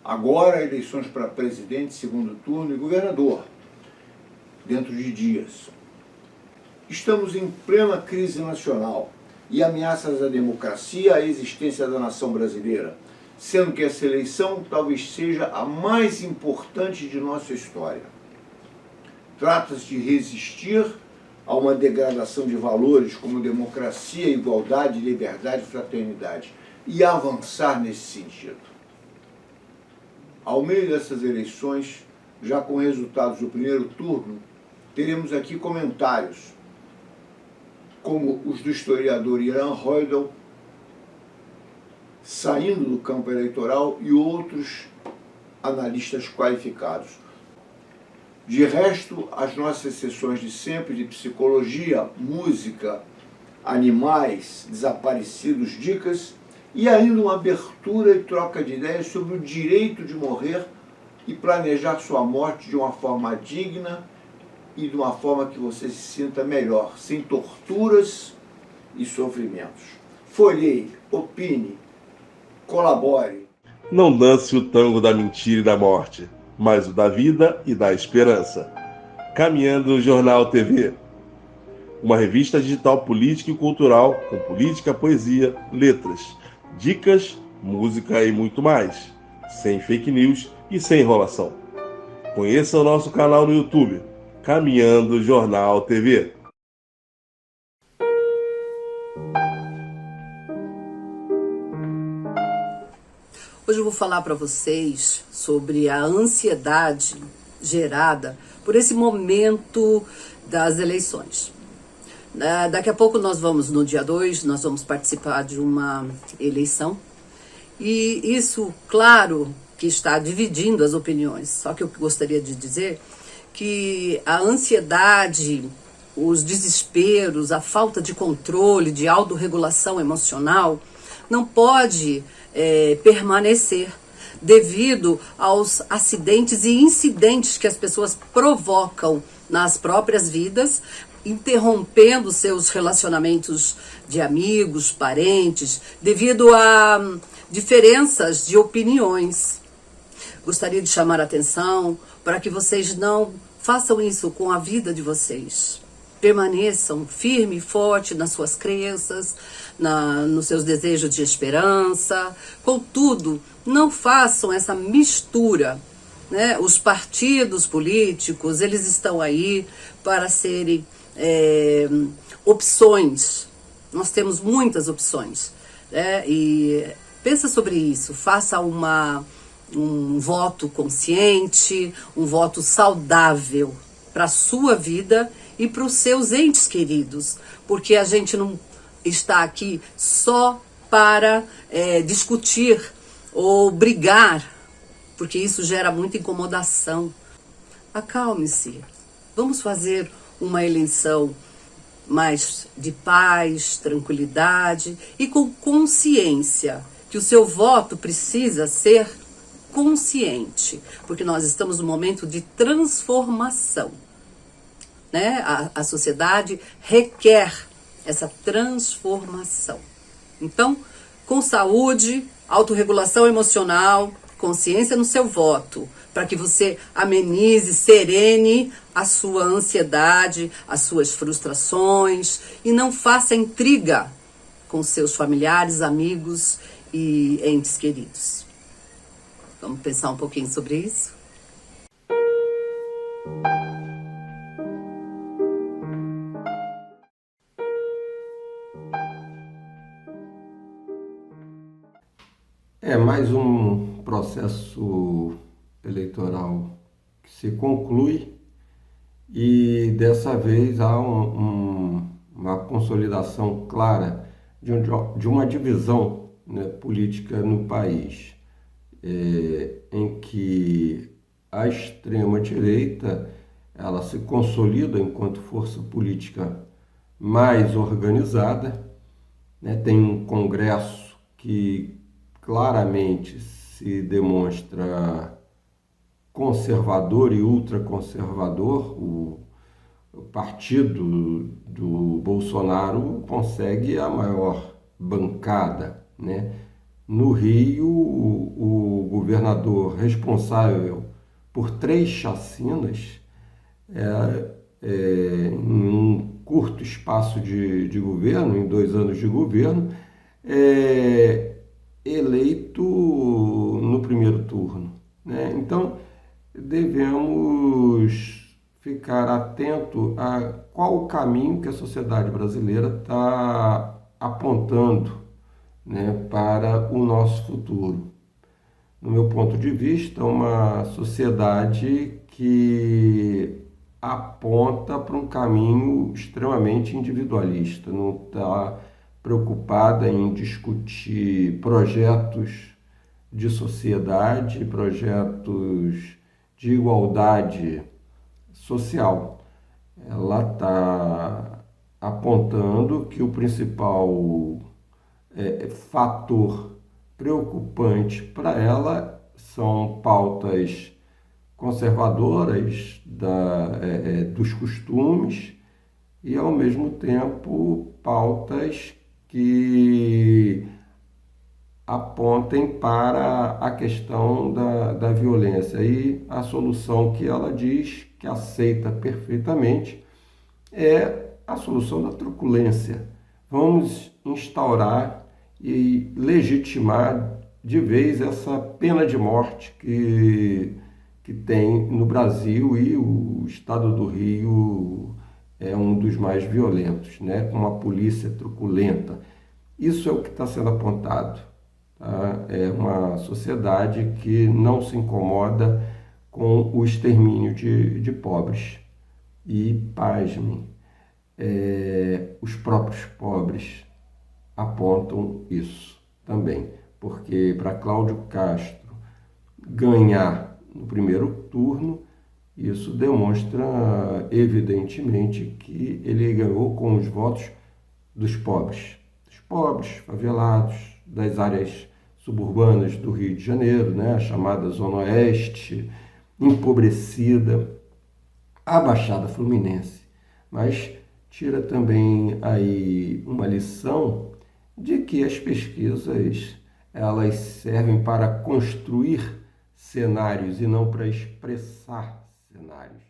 Agora, eleições para presidente, segundo turno e governador, dentro de dias. Estamos em plena crise nacional e ameaças à democracia e à existência da nação brasileira, sendo que essa eleição talvez seja a mais importante de nossa história. Trata-se de resistir a uma degradação de valores como democracia, igualdade, liberdade e fraternidade e avançar nesse sentido. Ao meio dessas eleições, já com resultados do primeiro turno, teremos aqui comentários, como os do historiador Iran Hoidal, saindo do campo eleitoral, e outros analistas qualificados. De resto, as nossas sessões de sempre de psicologia, música, animais, desaparecidos, dicas, e ainda uma abertura e troca de ideias sobre o direito de morrer e planejar sua morte de uma forma digna e de uma forma que você se sinta melhor, sem torturas e sofrimentos. Folheie, opine, colabore. Não dance o tango da mentira e da morte, mas o da vida e da esperança. Caminhando Jornal TV. Uma revista digital política e cultural com política, poesia, letras, dicas, música e muito mais. Sem fake news e sem enrolação. Conheça o nosso canal no YouTube, Caminhando Jornal TV. Hoje eu vou falar para vocês sobre a ansiedade gerada por esse momento das eleições. Daqui a pouco no dia 2, nós vamos participar de uma eleição. E isso, claro, que está dividindo as opiniões. Só que eu gostaria de dizer que a ansiedade, os desesperos, a falta de controle, de autorregulação emocional, não pode permanecer devido aos acidentes e incidentes que as pessoas provocam nas próprias vidas, interrompendo seus relacionamentos de amigos, parentes, devido a diferenças de opiniões. Gostaria de chamar a atenção para que vocês não façam isso com a vida de vocês. Permaneçam firme e forte nas suas crenças, nos seus desejos de esperança. Contudo, não façam essa mistura, né? Os partidos políticos, eles estão aí para serem opções. Nós temos muitas opções, né? E pensa sobre isso, faça um voto consciente, um voto saudável para a sua vida e para os seus entes queridos, porque a gente não está aqui só para discutir ou brigar, porque isso gera muita incomodação. Acalme-se, vamos fazer uma eleição mais de paz, tranquilidade e com consciência, que o seu voto precisa ser consciente, porque nós estamos num momento de transformação, né? A sociedade requer essa transformação. Então, com saúde, autorregulação emocional, consciência no seu voto, para que você amenize, serene a sua ansiedade, as suas frustrações e não faça intriga com seus familiares, amigos e entes queridos. Vamos pensar um pouquinho sobre isso? É mais um processo eleitoral que se conclui e dessa vez há uma consolidação clara de uma divisão, né, política no país, em que a extrema-direita ela se consolida enquanto força política mais organizada, né, tem um Congresso que claramente se demonstra conservador e ultraconservador. O partido do Bolsonaro consegue a maior bancada, né? No Rio, o governador responsável por 3 chacinas, em um curto espaço de governo, em 2 anos de governo, eleito no primeiro turno, né? Então, devemos ficar atento a qual o caminho que a sociedade brasileira está apontando, né, para o nosso futuro. No meu ponto de vista, uma sociedade que aponta para um caminho extremamente individualista, não está preocupada em discutir projetos de sociedade, projetos de igualdade social. Ela está apontando que o principal fator preocupante para ela são pautas conservadoras dos costumes e, ao mesmo tempo, pautas que apontem para a questão da violência. E a solução que ela diz, que aceita perfeitamente, é a solução da truculência. Vamos instaurar e legitimar de vez essa pena de morte que tem no Brasil, e o estado do Rio é um dos mais violentos, né? Com uma polícia truculenta. Isso é o que está sendo apontado. Tá? É uma sociedade que não se incomoda com o extermínio de pobres. E, pasmem, os próprios pobres apontam isso também, porque para Cláudio Castro ganhar no primeiro turno, isso demonstra evidentemente que ele ganhou com os votos dos pobres, favelados, das áreas suburbanas do Rio de Janeiro, né, a chamada Zona Oeste, empobrecida, a Baixada Fluminense. Mas tira também aí uma lição de que as pesquisas, elas servem para construir cenários e não para expressar cenários.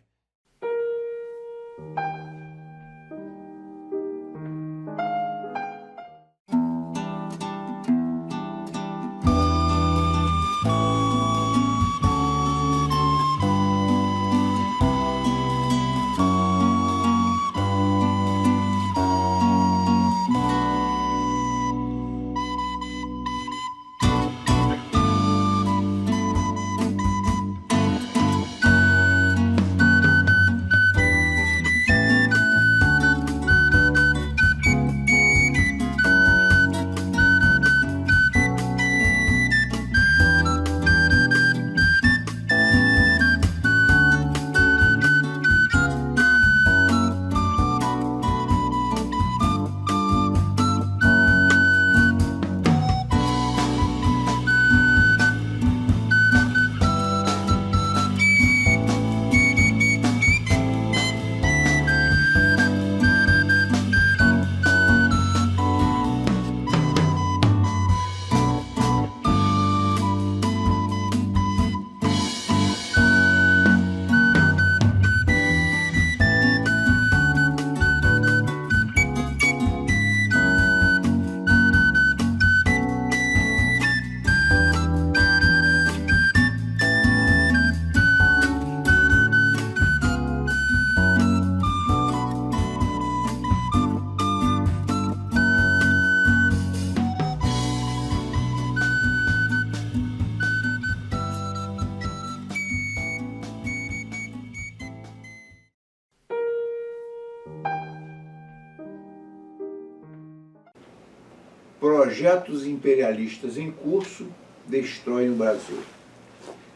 Projetos imperialistas em curso destroem o Brasil.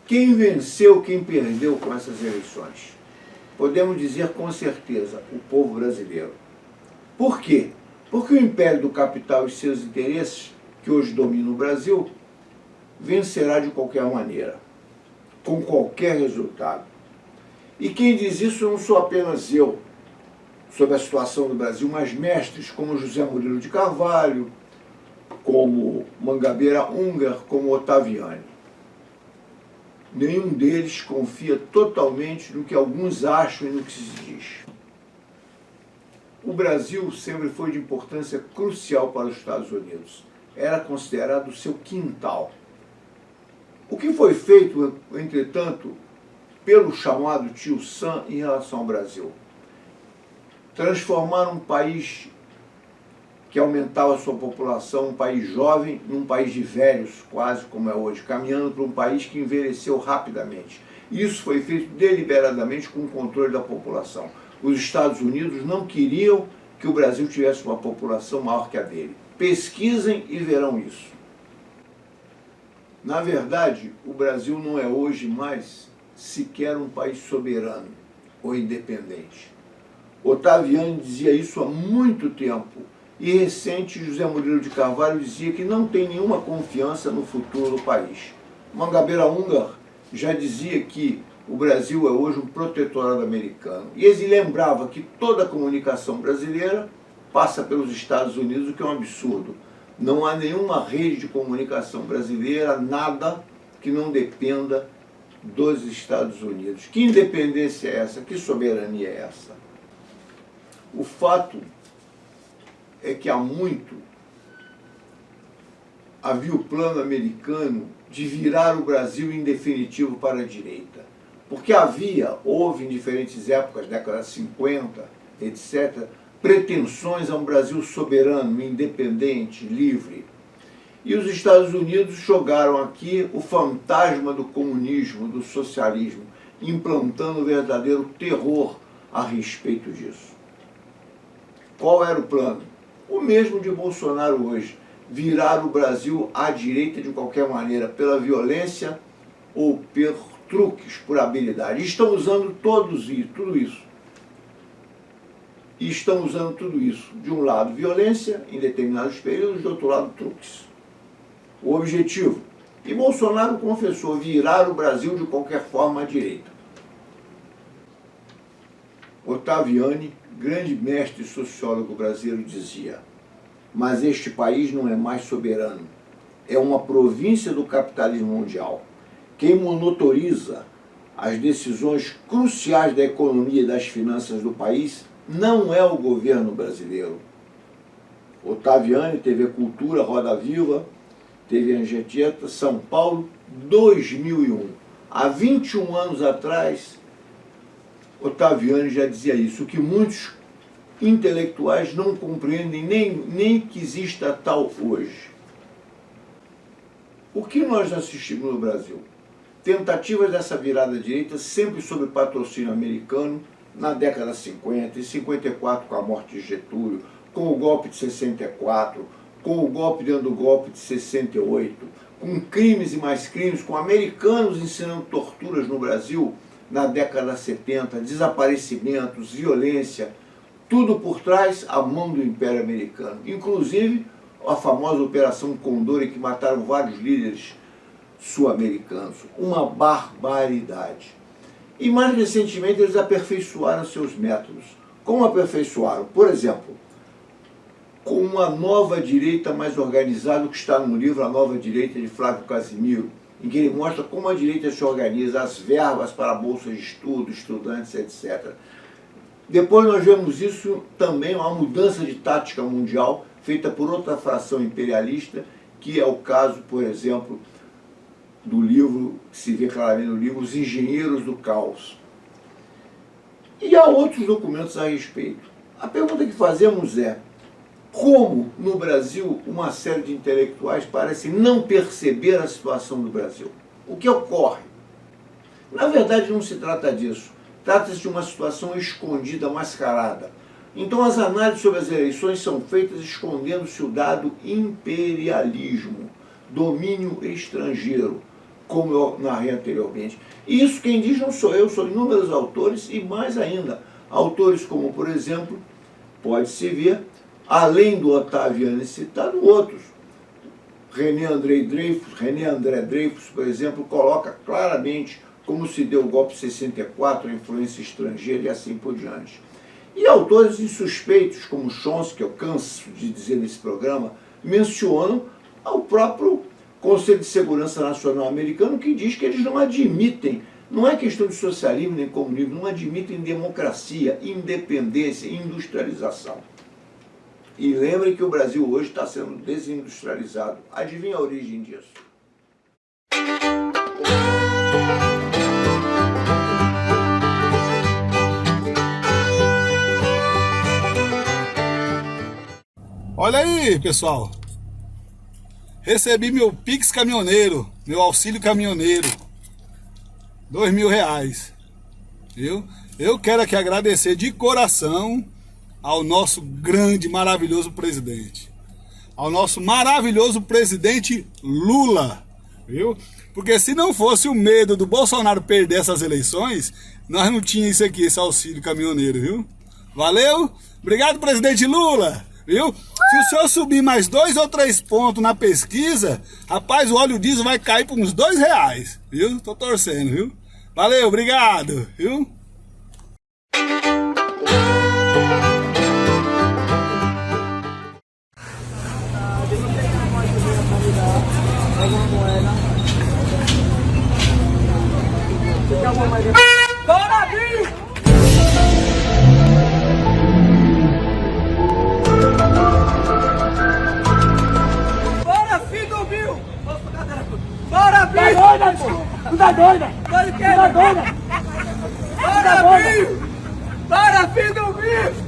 Quem venceu, quem perdeu com essas eleições? Podemos dizer com certeza, o povo brasileiro. Por quê? Porque o império do capital e seus interesses, que hoje domina o Brasil, vencerá de qualquer maneira, com qualquer resultado. E quem diz isso não sou apenas eu, sobre a situação do Brasil, mas mestres como José Murilo de Carvalho, como Mangabeira Unger, como Ottaviani. Nenhum deles confia totalmente no que alguns acham e no que se diz. O Brasil sempre foi de importância crucial para os Estados Unidos. Era considerado o seu quintal. O que foi feito, entretanto, pelo chamado tio Sam em relação ao Brasil? Transformar um país que aumentava a sua população, um país jovem, num país de velhos, quase como é hoje, caminhando para um país que envelheceu rapidamente. Isso foi feito deliberadamente com o controle da população. Os Estados Unidos não queriam que o Brasil tivesse uma população maior que a dele. Pesquisem e verão isso. Na verdade, o Brasil não é hoje mais sequer um país soberano ou independente. Ottaviani dizia isso há muito tempo. E recente, José Murilo de Carvalho dizia que não tem nenhuma confiança no futuro do país. Mangabeira Unger já dizia que o Brasil é hoje um protetorado americano. E ele lembrava que toda a comunicação brasileira passa pelos Estados Unidos, o que é um absurdo. Não há nenhuma rede de comunicação brasileira, nada que não dependa dos Estados Unidos. Que independência é essa? Que soberania é essa? O fato é que há muito havia o plano americano de virar o Brasil em definitivo para a direita. Porque houve em diferentes épocas, décadas 50, etc., pretensões a um Brasil soberano, independente, livre. E os Estados Unidos jogaram aqui o fantasma do comunismo, do socialismo, implantando um verdadeiro terror a respeito disso. Qual era o plano? O mesmo de Bolsonaro hoje, virar o Brasil à direita de qualquer maneira, pela violência ou por truques, por habilidade. Estão usando tudo isso. E estão usando tudo isso. De um lado, violência em determinados períodos, de outro lado, truques. O objetivo. E Bolsonaro confessou virar o Brasil de qualquer forma à direita. Ottaviani, grande mestre sociólogo brasileiro, dizia: mas este país não é mais soberano, é uma província do capitalismo mundial. Quem monitoriza as decisões cruciais da economia e das finanças do país não é o governo brasileiro. Ottaviani, TV Cultura, Roda Viva, TV Anchieta, São Paulo, 2001. Há 21 anos atrás, Ottaviani já dizia isso, que muitos intelectuais não compreendem nem que exista tal hoje. O que nós assistimos no Brasil? Tentativas dessa virada à direita, sempre sob patrocínio americano, na década 50, em 54 com a morte de Getúlio, com o golpe de 64, com o golpe dentro do golpe de 68, com crimes e mais crimes, com americanos ensinando torturas no Brasil na década 70, desaparecimentos, violência, tudo por trás a mão do Império Americano. Inclusive a famosa Operação Condor, em que mataram vários líderes sul-americanos. Uma barbaridade. E mais recentemente eles aperfeiçoaram seus métodos. Como aperfeiçoaram? Por exemplo, com uma nova direita mais organizada, que está no livro A Nova Direita, de Flávio Casimiro, em que ele mostra como a direita se organiza, as verbas para bolsas de estudo, estudantes, etc. Depois nós vemos isso também, uma mudança de tática mundial, feita por outra fração imperialista, que é o caso, por exemplo, do livro, que se vê claramente no livro, Os Engenheiros do Caos. E há outros documentos a respeito. A pergunta que fazemos é: como no Brasil uma série de intelectuais parecem não perceber a situação do Brasil? O que ocorre? Na verdade não se trata disso. Trata-se de uma situação escondida, mascarada. Então as análises sobre as eleições são feitas escondendo-se o dado imperialismo, domínio estrangeiro, como eu narrei anteriormente. E isso quem diz não sou eu, são inúmeros autores e mais ainda, autores como, por exemplo, pode-se ver, além do Ottaviani citado, outros. René André Dreyfus, por exemplo, coloca claramente como se deu o golpe de 64, a influência estrangeira e assim por diante. E autores insuspeitos, como Chomsky, que eu canso de dizer nesse programa, mencionam ao próprio Conselho de Segurança Nacional americano, que diz que eles não admitem, não é questão de socialismo nem comunismo, não admitem democracia, independência, industrialização. E lembrem que o Brasil hoje está sendo desindustrializado. Adivinha a origem disso? Olha aí, pessoal. Recebi meu Pix caminhoneiro, meu auxílio caminhoneiro. R$2.000, viu? Eu quero aqui agradecer de coração ao nosso grande, maravilhoso presidente. Ao nosso maravilhoso presidente Lula, viu? Porque se não fosse o medo do Bolsonaro perder essas eleições, nós não tínhamos isso aqui, esse auxílio caminhoneiro, viu? Valeu? Obrigado, presidente Lula, viu? Se o senhor subir mais 2 ou 3 pontos na pesquisa, rapaz, o óleo diesel vai cair por uns R$2, viu? Tô torcendo, viu? Valeu, obrigado, viu? Bora, Bill! Bora, filho do Bill! Bora, Bill! Tá doida, pô! Tu tá doida? Tu tá doida? Bora, Bill! Bora, filho do Bill!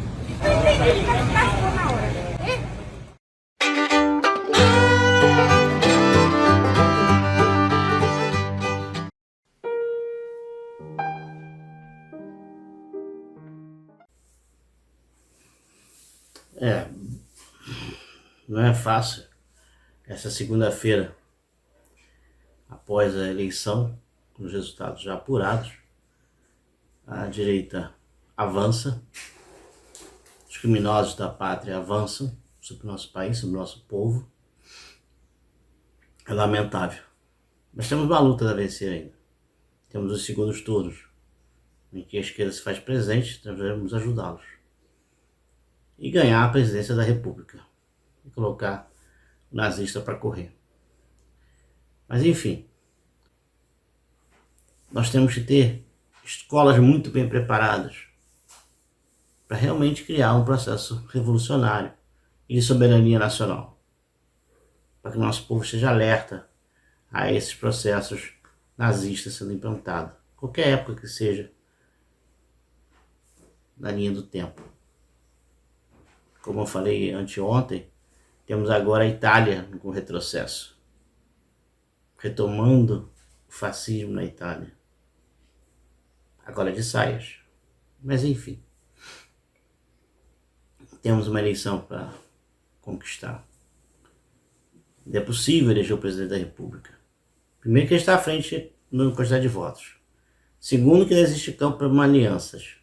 Não é fácil. Essa segunda-feira, após a eleição, com os resultados já apurados, a direita avança, os criminosos da pátria avançam sobre o nosso país, sobre o nosso povo. É lamentável. Mas temos uma luta a vencer ainda. Temos os segundos turnos, em que a esquerda se faz presente, devemos ajudá-los. E ganhar a presidência da República. E colocar o nazista para correr. Mas enfim, nós temos que ter escolas muito bem preparadas para realmente criar um processo revolucionário e de soberania nacional. Para que o nosso povo esteja alerta a esses processos nazistas sendo implantados. Qualquer época que seja na linha do tempo. Como eu falei anteontem, temos agora a Itália com retrocesso, retomando o fascismo na Itália. Agora de saias. Mas enfim, temos uma eleição para conquistar. É possível eleger o presidente da República. Primeiro, que ele está à frente na quantidade de votos. Segundo, que não existe campo para alianças.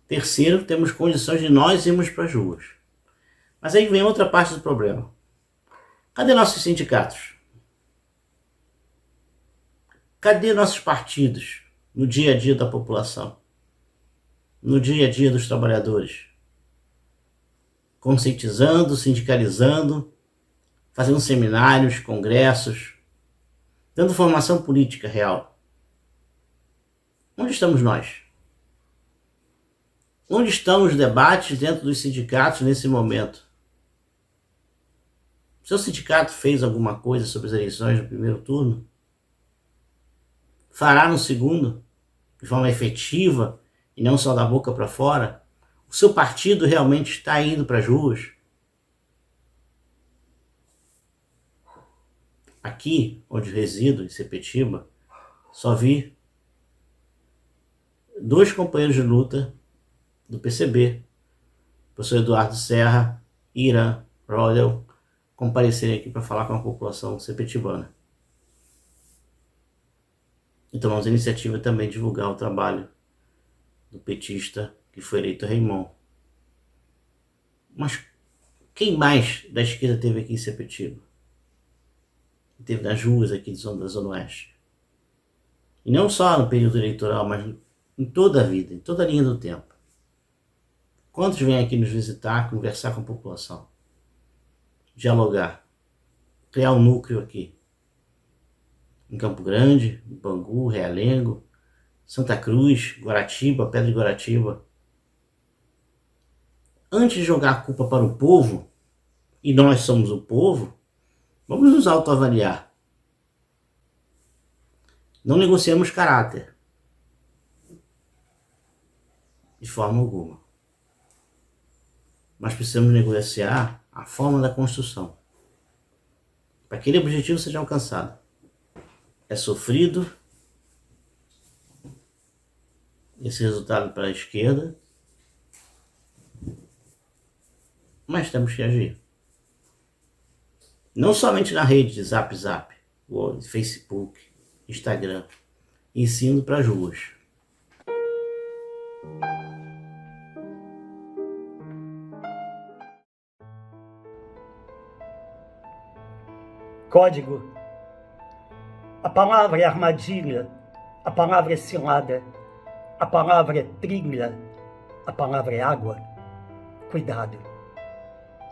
Terceiro, temos condições de nós irmos para as ruas. Mas aí vem outra parte do problema. Cadê nossos sindicatos? Cadê nossos partidos no dia a dia da população? No dia a dia dos trabalhadores? Conscientizando, sindicalizando, fazendo seminários, congressos, dando formação política real. Onde estamos nós? Onde estão os debates dentro dos sindicatos nesse momento? Seu sindicato fez alguma coisa sobre as eleições no primeiro turno? Fará no segundo? De forma efetiva e não só da boca para fora? O seu partido realmente está indo para as ruas? Aqui, onde resido, em Sepetiba, só vi 2 companheiros de luta do PCB, o professor Eduardo Serra e Irã Rodel, comparecerem aqui para falar com a população sepetibana. E tomamos a iniciativa também de divulgar o trabalho do petista que foi eleito Raimon. Mas quem mais da esquerda teve aqui em Sepetiba? Teve nas ruas aqui da Zona Oeste. E não só no período eleitoral, mas em toda a vida, em toda a linha do tempo. Quantos vêm aqui nos visitar, conversar com a população? Dialogar. criar um núcleo aqui. Em Campo Grande, Bangu, Realengo, Santa Cruz, Guaratiba, Pedra de Guaratiba. Antes de jogar a culpa para o povo, e nós somos o povo, vamos nos autoavaliar. Não negociamos caráter. De forma alguma. Mas precisamos negociar a forma da construção. Para que aquele objetivo seja alcançado. É sofrido esse resultado para a esquerda, mas temos que agir. Não somente na rede de Zap, Facebook, Instagram, e sim indo para as ruas. Código. A palavra é armadilha, a palavra é cilada, a palavra é trilha, a palavra é água. Cuidado.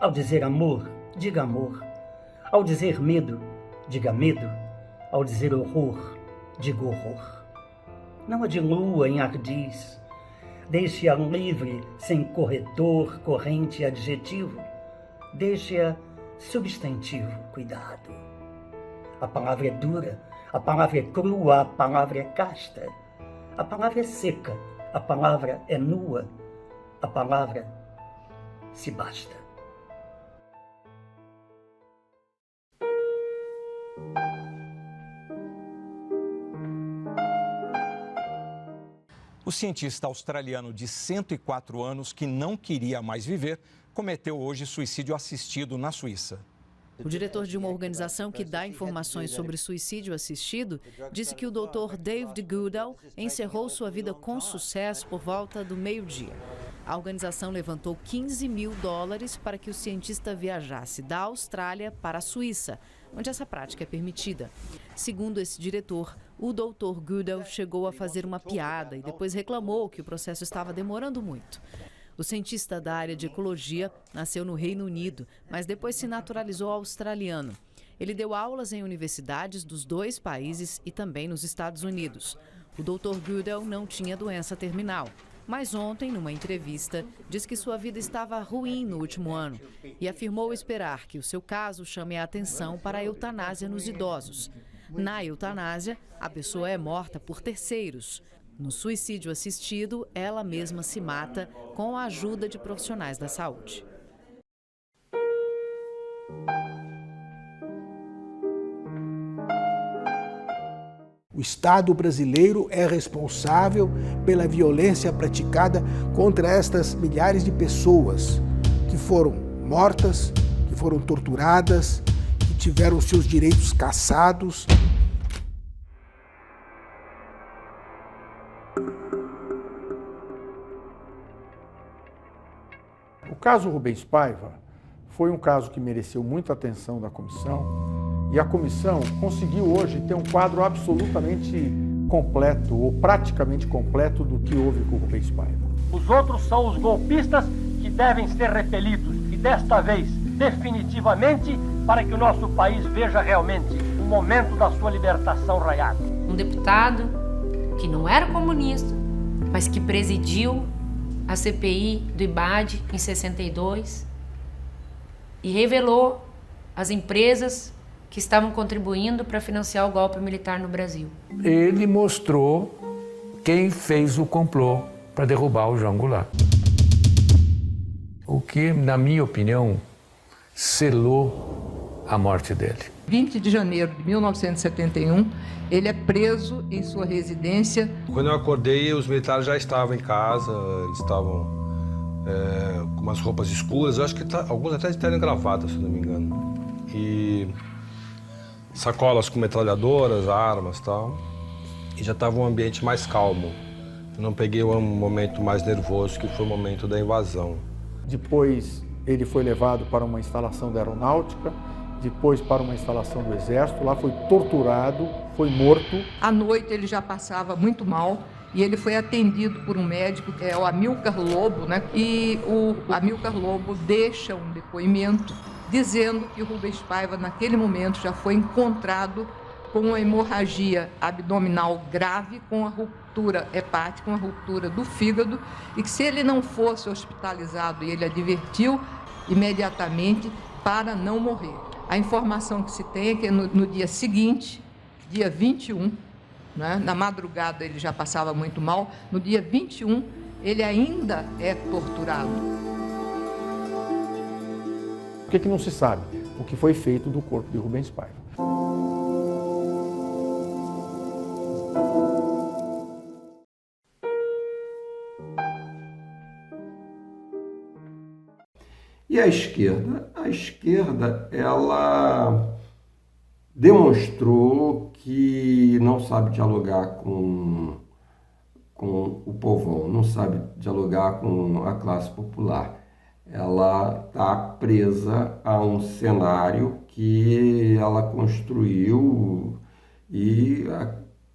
Ao dizer amor, diga amor. Ao dizer medo, diga medo. Ao dizer horror, diga horror. Não a dilua em ardis. Deixe-a livre, sem corretor, corrente e adjetivo. Deixe-a substantivo. Cuidado. A palavra é dura, a palavra é crua, a palavra é casta. A palavra é seca, a palavra é nua, a palavra se basta. O cientista australiano de 104 anos, que não queria mais viver, cometeu hoje suicídio assistido na Suíça. O diretor de uma organização que dá informações sobre suicídio assistido disse que o Dr. David Goodall encerrou sua vida com sucesso por volta do meio-dia. A organização levantou $15 mil para que o cientista viajasse da Austrália para a Suíça, onde essa prática é permitida. Segundo esse diretor, o Dr. Goodall chegou a fazer uma piada e depois reclamou que o processo estava demorando muito. O cientista da área de ecologia nasceu no Reino Unido, mas depois se naturalizou australiano. Ele deu aulas em universidades dos 2 países e também nos Estados Unidos. O Dr. Goodall não tinha doença terminal, mas ontem, numa entrevista, disse que sua vida estava ruim no último ano e afirmou esperar que o seu caso chame a atenção para a eutanásia nos idosos. Na eutanásia, a pessoa é morta por terceiros. No suicídio assistido, ela mesma se mata com a ajuda de profissionais da saúde. O Estado brasileiro é responsável pela violência praticada contra estas milhares de pessoas que foram mortas, que foram torturadas, que tiveram seus direitos cassados. O caso Rubens Paiva foi um caso que mereceu muita atenção da comissão e a comissão conseguiu hoje ter um quadro absolutamente completo ou praticamente completo do que houve com o Rubens Paiva. Os outros são os golpistas que devem ser repelidos e desta vez, definitivamente, para que o nosso país veja realmente o momento da sua libertação raiada. Um deputado que não era comunista, mas que presidiu a CPI do IBAD em 62 e revelou as empresas que estavam contribuindo para financiar o golpe militar no Brasil. Ele mostrou quem fez o complô para derrubar o João Goulart. O que, na minha opinião, selou a morte dele. 20 de janeiro de 1971, ele é preso em sua residência. Quando eu acordei, os militares já estavam em casa, eles estavam com umas roupas escuras, eu acho que alguns até estavam gravatas, se não me engano. E sacolas com metralhadoras, armas e tal. E já estava um ambiente mais calmo. Eu não peguei um momento mais nervoso, que foi o momento da invasão. Depois ele foi levado para uma instalação da aeronáutica, depois para uma instalação do exército, lá foi torturado, foi morto. À noite ele já passava muito mal e ele foi atendido por um médico, o Amilcar Lobo, né? E o Amilcar Lobo deixa um depoimento dizendo que o Rubens Paiva, naquele momento, já foi encontrado com uma hemorragia abdominal grave, com a ruptura hepática, com a ruptura do fígado, e que se ele não fosse hospitalizado, e ele advertiu imediatamente para não morrer. A informação que se tem é que no dia seguinte, dia 21, né, na madrugada ele já passava muito mal, no dia 21 ele ainda é torturado. O que não se sabe? O que foi feito do corpo de Rubens Paiva. E a esquerda? A esquerda, ela demonstrou que não sabe dialogar com o povão, não sabe dialogar com a classe popular. Ela está presa a um cenário que ela construiu e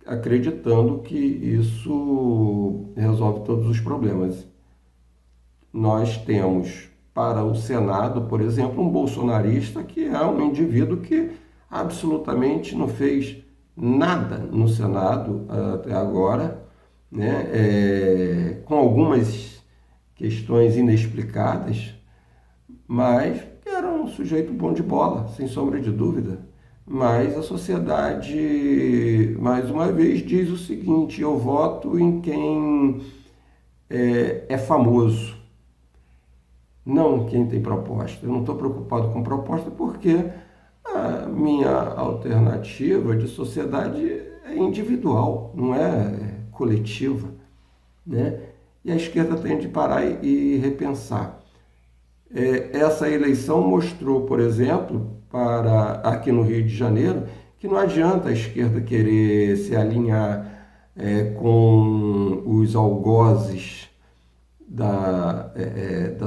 acreditando que isso resolve todos os problemas. Nós temos para o Senado, por exemplo, um bolsonarista que é um indivíduo que absolutamente não fez nada no Senado até agora, né? Com algumas questões inexplicadas, mas era um sujeito bom de bola, sem sombra de dúvida. Mas a sociedade, mais uma vez, diz o seguinte: eu voto em quem é famoso, não quem tem proposta. Eu não estou preocupado com proposta porque a minha alternativa de sociedade é individual, não é coletiva, né? E a esquerda tem de parar e repensar. Essa eleição mostrou, por exemplo, aqui no Rio de Janeiro, que não adianta a esquerda querer se alinhar com os algozes da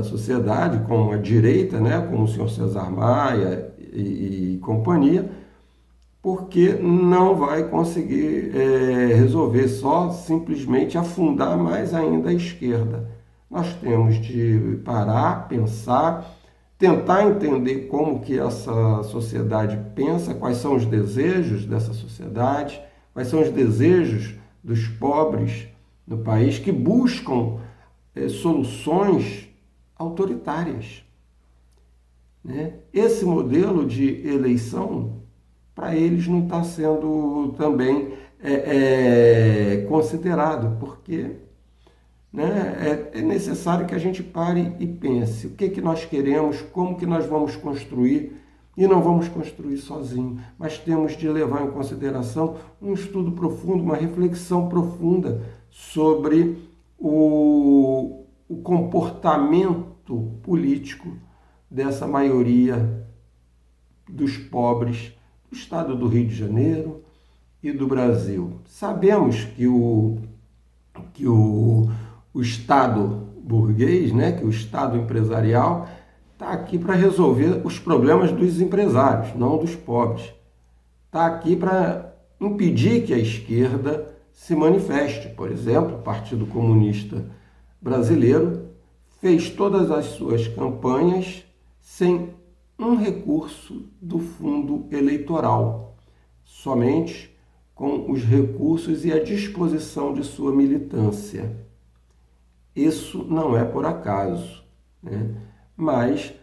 sociedade, com a direita, né, como o senhor César Maia e companhia, porque não vai conseguir resolver, só simplesmente afundar mais ainda a esquerda. Nós temos de parar, pensar, tentar entender como que essa sociedade pensa, quais são os desejos dessa sociedade, quais são os desejos dos pobres no país que buscam soluções autoritárias, né? Esse modelo de eleição, para eles, não está sendo também considerado, porque, né, é necessário que a gente pare e pense o que nós queremos, como que nós vamos construir, e não vamos construir sozinho, mas temos de levar em consideração um estudo profundo, uma reflexão profunda sobre o comportamento político dessa maioria dos pobres do estado do Rio de Janeiro e do Brasil. Sabemos que o Estado burguês, né, que o Estado empresarial está aqui para resolver os problemas dos empresários, não dos pobres. Está aqui para impedir que a esquerda se manifeste. Por exemplo, o Partido Comunista Brasileiro fez todas as suas campanhas sem um recurso do fundo eleitoral, somente com os recursos e a disposição de sua militância. Isso não é por acaso, né? Mas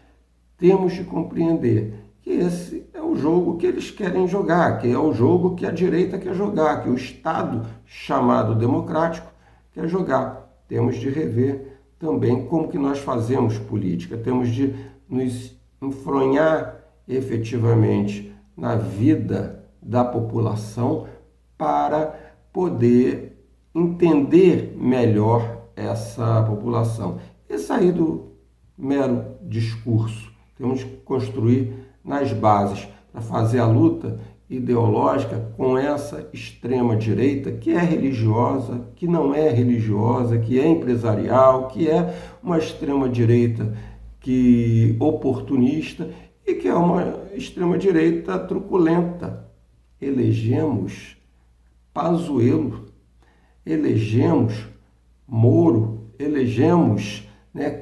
temos de compreender que esse é o jogo que eles querem jogar, que é o jogo que a direita quer jogar, que o Estado chamado democrático quer jogar. Temos de rever também como que nós fazemos política, temos de nos enfronhar efetivamente na vida da população para poder entender melhor essa população e sair do mero discurso. Temos que construir nas bases para fazer a luta ideológica com essa extrema-direita que é religiosa, que não é religiosa, que é empresarial, que é uma extrema-direita que oportunista e que é uma extrema-direita truculenta. Elegemos Pazuello, elegemos Moro, elegemos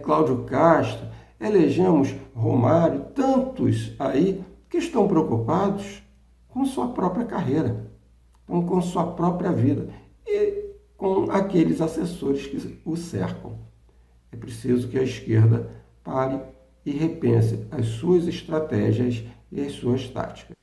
Cláudio Castro, Elegemos Romário, tantos aí que estão preocupados com sua própria carreira, com sua própria vida e com aqueles assessores que o cercam. É preciso que a esquerda pare e repense as suas estratégias e as suas táticas.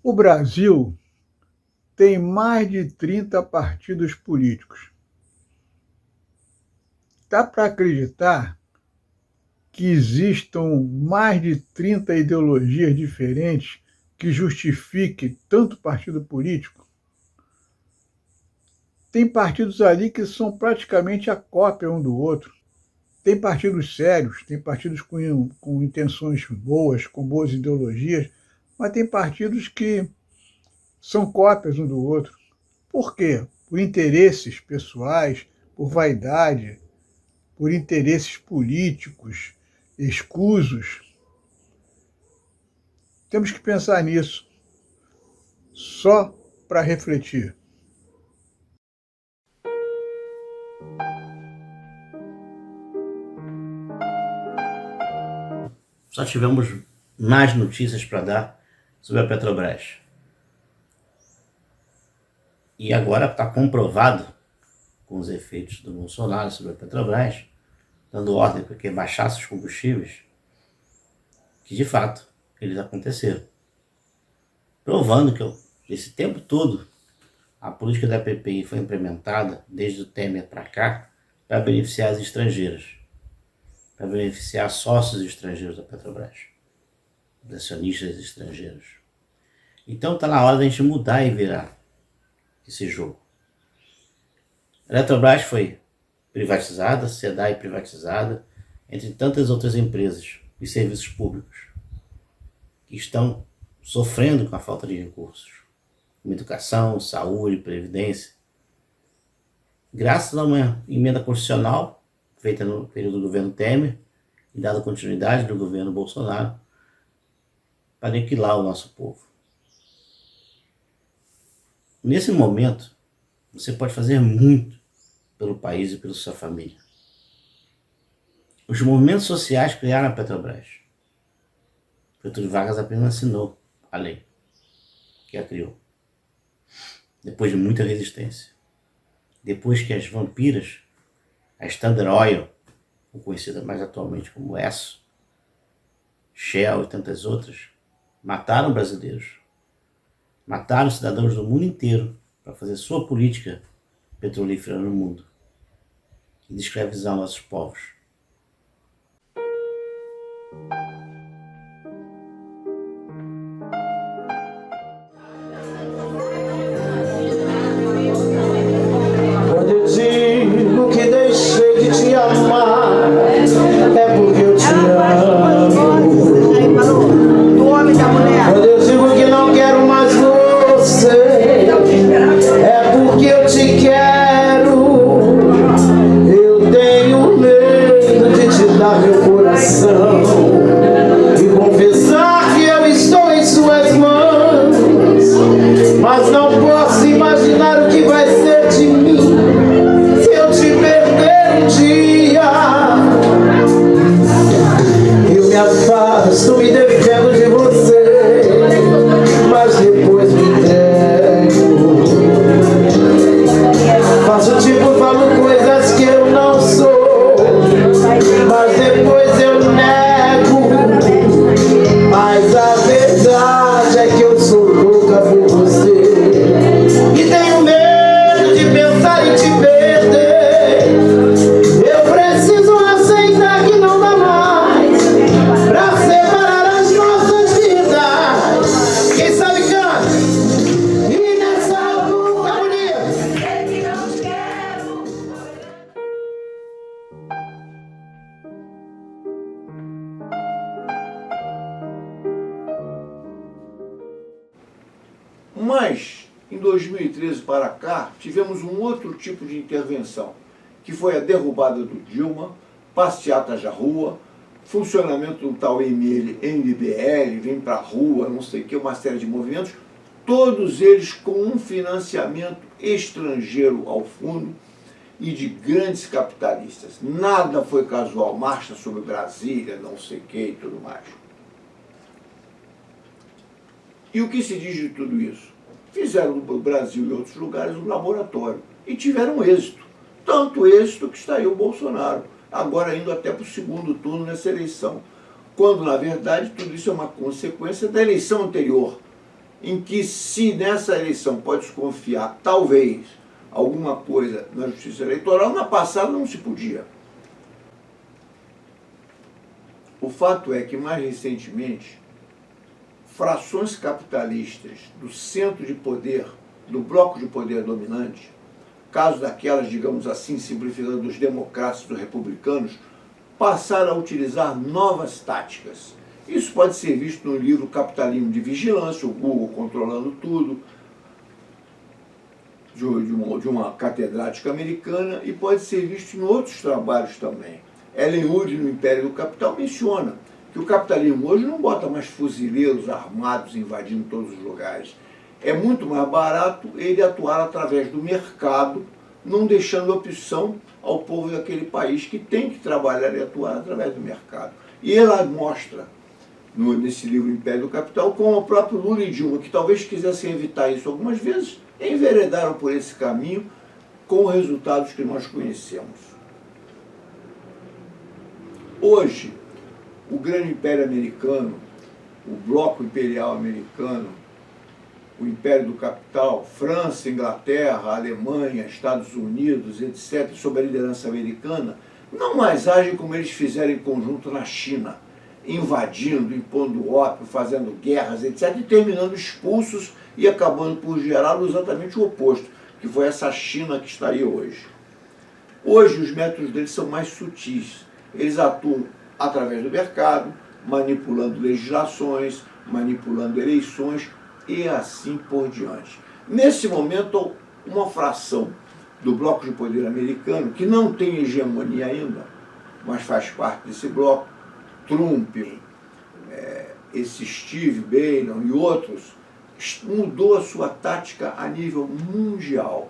O Brasil tem mais de 30 partidos políticos. Dá para acreditar que existam mais de 30 ideologias diferentes que justifiquem tanto partido político? Tem partidos ali que são praticamente a cópia um do outro. Tem partidos sérios, tem partidos com intenções boas, com boas ideologias, mas tem partidos que são cópias um do outro. Por quê? Por interesses pessoais, por vaidade, por interesses políticos, escusos. Temos que pensar nisso, só para refletir. Só tivemos mais notícias para dar sobre a Petrobras. E agora está comprovado, com os efeitos do Bolsonaro sobre a Petrobras, dando ordem para que baixasse os combustíveis, que de fato eles aconteceram. Provando que esse tempo todo a política da PPI foi implementada, desde o Temer para cá, para beneficiar as estrangeiras, para beneficiar sócios estrangeiros da Petrobras, acionistas estrangeiros. Então está na hora da gente mudar e virar esse jogo. A Eletrobras foi privatizada, SEDAI privatizada, entre tantas outras empresas e serviços públicos que estão sofrendo com a falta de recursos, como educação, saúde, previdência. Graças a uma emenda constitucional feita no período do governo Temer e dada continuidade do governo Bolsonaro para aniquilar o nosso povo. Nesse momento, você pode fazer muito pelo país e pela sua família. Os movimentos sociais criaram a Petrobras. Getúlio Vargas apenas assinou a lei que a criou, depois de muita resistência. Depois que as vampiras, a Standard Oil, conhecida mais atualmente como Esso, Shell e tantas outras, mataram brasileiros, mataram cidadãos do mundo inteiro para fazer sua política petrolífera no mundo e de escravizar nossos povos. Quando eu digo que deixei de te amar, é porque eu te amo. Quando eu digo que não quero mais você, é porque eu te quero. Eu tenho medo de te dar meu coração e confessar que eu estou em suas mãos, mas não posso imaginar o que vai ser de mim se eu te perder um dia. Eu me afasto, me defendo de você, mas depois me entrego. Faço tipo, falo coisas que eu não sou, mas depois eu nego. Mas a verdade é que eu sou louca por você e tenho medo de pensar em te perder. Eu preciso aceitar que não dá mais pra separar as nossas vidas. Quem sabe canta. E nessa luta bonita. Mas, em 2013 para cá, tivemos um outro tipo de intervenção, que foi a derrubada do Dilma, passeatas na rua, funcionamento do tal MBL, vem para a rua, não sei o que, uma série de movimentos, todos eles com um financiamento estrangeiro ao fundo e de grandes capitalistas. Nada foi casual, marcha sobre Brasília, não sei o que e tudo mais. E o que se diz de tudo isso? Fizeram no Brasil e outros lugares um laboratório e tiveram êxito. Tanto êxito que está aí o Bolsonaro, agora indo até para o segundo turno nessa eleição. Quando, na verdade, tudo isso é uma consequência da eleição anterior, em que se nessa eleição pode-se confiar, talvez, alguma coisa na justiça eleitoral, na passada não se podia. O fato é que, mais recentemente, frações capitalistas do centro de poder, do bloco de poder dominante, caso daquelas, digamos assim, simplificando, dos democratas e dos republicanos, passaram a utilizar novas táticas. Isso pode ser visto no livro Capitalismo de Vigilância, o Google controlando tudo, de uma catedrática americana, e pode ser visto em outros trabalhos também. Ellen Wood, no Império do Capital, menciona que o capitalismo hoje não bota mais fuzileiros armados invadindo todos os lugares. É muito mais barato ele atuar através do mercado, não deixando opção ao povo daquele país que tem que trabalhar e atuar através do mercado. E ela mostra, nesse livro Império do Capital, como o próprio Lula e Dilma, que talvez quisessem evitar isso algumas vezes, enveredaram por esse caminho com resultados que nós conhecemos. Hoje, o grande império americano, o bloco imperial americano, o império do capital, França, Inglaterra, Alemanha, Estados Unidos, etc., sob a liderança americana, não mais agem como eles fizeram em conjunto na China, invadindo, impondo ópio, fazendo guerras, etc., e terminando expulsos e acabando por gerar exatamente o oposto, que foi essa China que está aí hoje. Hoje os métodos deles são mais sutis. Eles atuam através do mercado, manipulando legislações, manipulando eleições e assim por diante. Nesse momento, uma fração do bloco de poder americano, que não tem hegemonia ainda, mas faz parte desse bloco, Trump, esse Steve Bannon e outros, mudou a sua tática a nível mundial,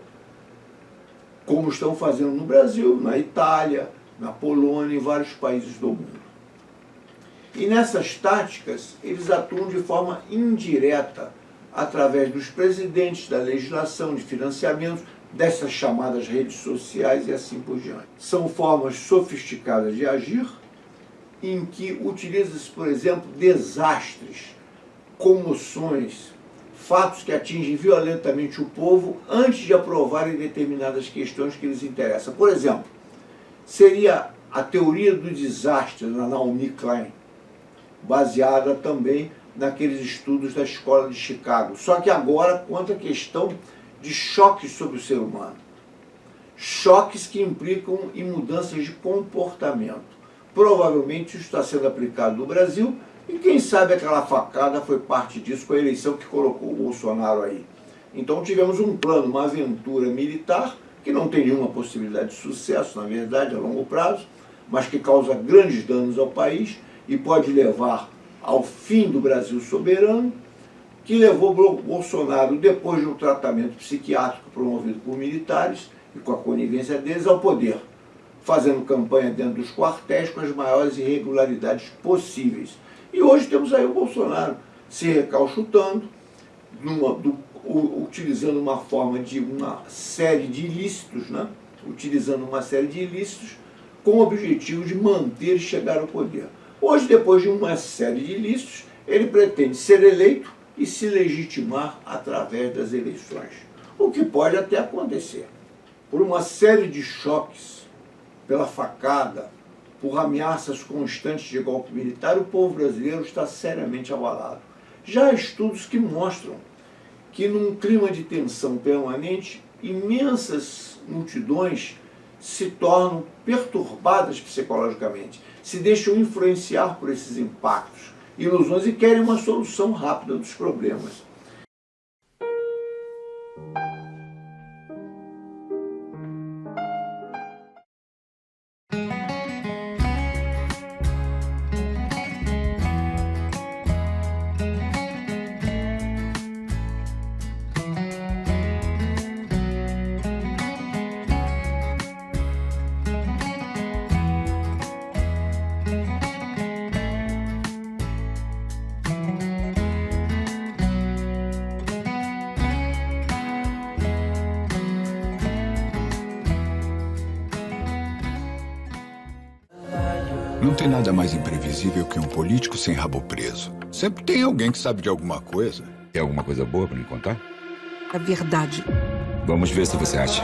como estão fazendo no Brasil, na Itália, na Polônia e em vários países do mundo. E nessas táticas, eles atuam de forma indireta, através dos presidentes, da legislação, de financiamento, dessas chamadas redes sociais e assim por diante. São formas sofisticadas de agir, em que utiliza-se, por exemplo, desastres, comoções, fatos que atingem violentamente o povo antes de aprovarem determinadas questões que lhes interessam. Por exemplo, seria a teoria do desastre da Naomi Klein, baseada também naqueles estudos da Escola de Chicago. Só que agora quanto à questão de choques sobre o ser humano. Choques que implicam em mudanças de comportamento. Provavelmente isso está sendo aplicado no Brasil e quem sabe aquela facada foi parte disso com a eleição que colocou o Bolsonaro aí. Então tivemos um plano, uma aventura militar que não tem nenhuma possibilidade de sucesso, na verdade, a longo prazo, mas que causa grandes danos ao país e pode levar ao fim do Brasil soberano, que levou Bolsonaro, depois de um tratamento psiquiátrico promovido por militares e com a conivência deles, ao poder, fazendo campanha dentro dos quartéis com as maiores irregularidades possíveis. E hoje temos aí o Bolsonaro se recalchutando, utilizando uma forma de uma série de ilícitos, né? Com o objetivo de manter e chegar ao poder. Hoje, depois de uma série de ilícitos, ele pretende ser eleito e se legitimar através das eleições. O que pode até acontecer. Por uma série de choques, pela facada, por ameaças constantes de golpe militar, o povo brasileiro está seriamente abalado. Já há estudos que mostram que num clima de tensão permanente, imensas multidões se tornam perturbadas psicologicamente, se deixam influenciar por esses impactos, ilusões e querem uma solução rápida dos problemas. Não tem nada mais imprevisível que um político sem rabo preso. Sempre tem alguém que sabe de alguma coisa. Tem alguma coisa boa pra me contar? A verdade. Vamos ver se você acha.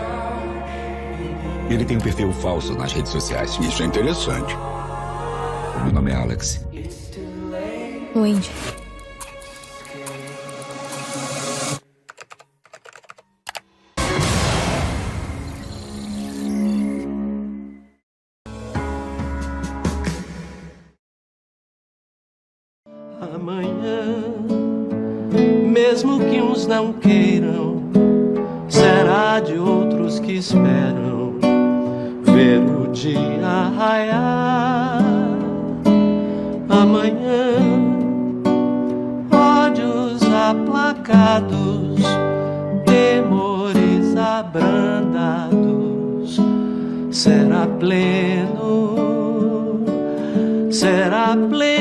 Ele tem um perfil falso nas redes sociais. Isso é interessante. Meu nome é Alex. Wendy. Amanhã, mesmo que uns não queiram, será de outros que esperam ver o dia raiar. Amanhã, ódios aplacados, temores abrandados, será pleno, será pleno.